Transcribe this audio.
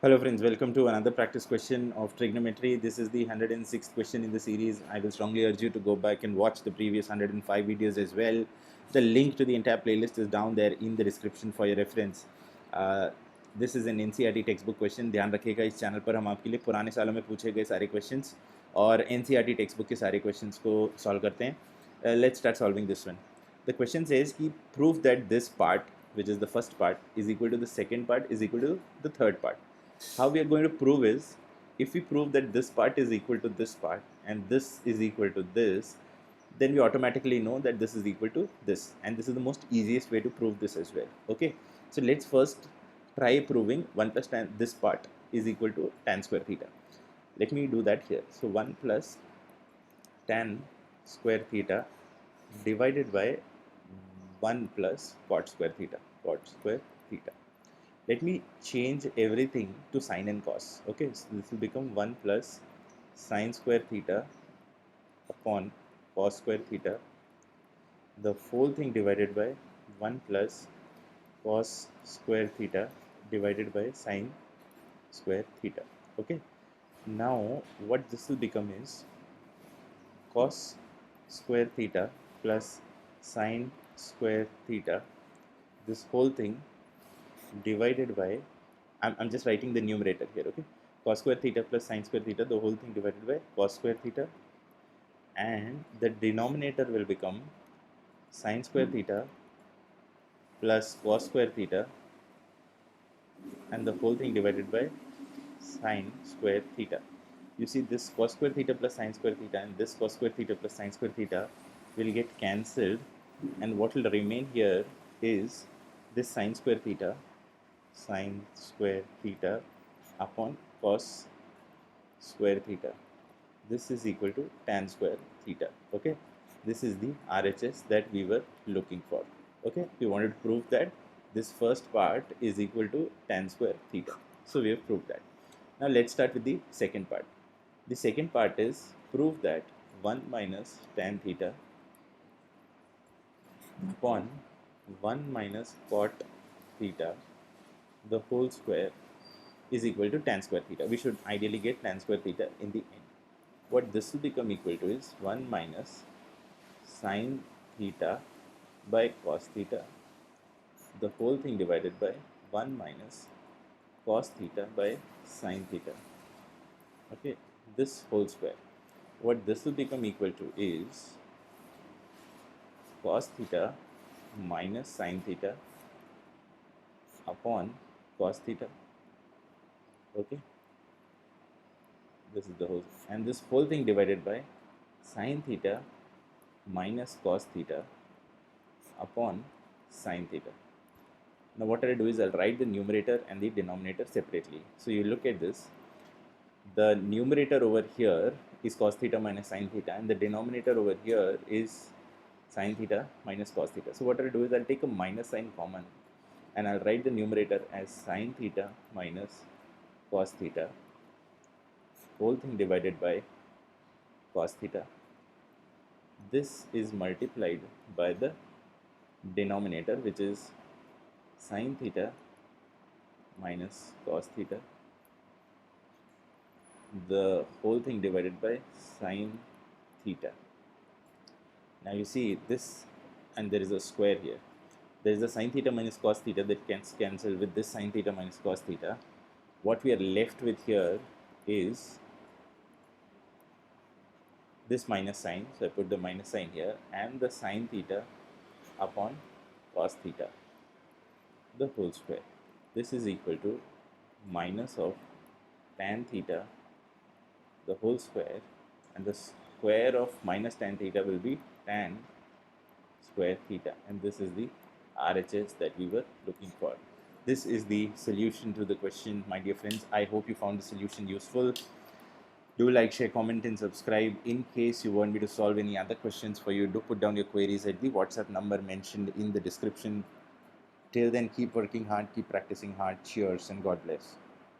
Hello friends, welcome to another practice question of trigonometry. This is the 106th question in the series. I will strongly urge you to go back and watch the previous 105 videos as well. The link to the entire playlist is down there in the description for your reference. This is an NCERT textbook question. ध्यान रखिएगा इस channel पर हम आपके लिए पुराने सालों में पूछे गए सारे क्वेश्चंस और NCERT textbook के सारे क्वेश्चंस को सॉल्व करते हैं. Let's start solving this one. The question says कि prove that this part, which is the first part, is equal to the second part is equal to the third part. How we are going to prove is, if we prove that this part is equal to this part and this is equal to this, then we automatically know that this is equal to this, and this is the most easiest way to prove this as well. Okay, so let's first try proving 1 plus tan this part is equal to tan square theta. Let me do that here. So 1 plus tan square theta divided by 1 plus cot square theta, let me change everything to sine and cos. Okay, so this will become 1 plus sine square theta upon cos square theta, the whole thing divided by 1 plus cos square theta divided by sine square theta. Okay, now what this will become is cos square theta plus sine square theta, this whole thing divided by, I'm just writing the numerator here. Okay, cos square theta plus sine square theta, the whole thing divided by cos square theta, and the denominator will become sine square theta plus cos square theta, and the whole thing divided by sine square theta. You see, this cos square theta plus sine square theta and this cos square theta plus sine square theta will get cancelled, and what will remain here is this sine square theta upon cos square theta. This is equal to tan square theta. Okay, this is the RHS that we were looking for. Okay, we wanted to prove that this first part is equal to tan square theta, so we have proved that. Now let's start with the second part. The second part is prove that 1 minus tan theta upon 1 minus cot theta, the whole square, is equal to tan square theta. We should ideally get tan square theta in the end. What this will become equal to is 1 minus sine theta by cos theta, the whole thing divided by 1 minus cos theta by sine theta. Okay, this whole square. What this will become equal to is cos theta minus sine theta upon cos theta. Okay, this is the whole, and this whole thing divided by sine theta minus cos theta upon sine theta. Now what I'll do is I'll write the numerator and the denominator separately. So you look at this, the numerator over here is cos theta minus sine theta, and the denominator over here is sine theta minus cos theta. So what I'll do is I'll take a minus sign common, and I'll write the numerator as sine theta minus cos theta, whole thing divided by cos theta. This is multiplied by the denominator, which is sine theta minus cos theta, the whole thing divided by sine theta. Now you see this, and there is a square here. There is a sine theta minus cos theta that can cancel with this sine theta minus cos theta. What we are left with here is this minus sign, so I put the minus sign here, and the sine theta upon cos theta, the whole square. This is equal to minus of tan theta, the whole square, and the square of minus tan theta will be tan square theta, and this is the RHS that we were looking for. This is the solution to the question, my dear friends. I hope you found the solution useful. Do like, share, comment and subscribe. In case you want me to solve any other questions for you, do put down your queries at the WhatsApp number mentioned in the description. Till then, keep working hard, keep practicing hard. Cheers and God bless.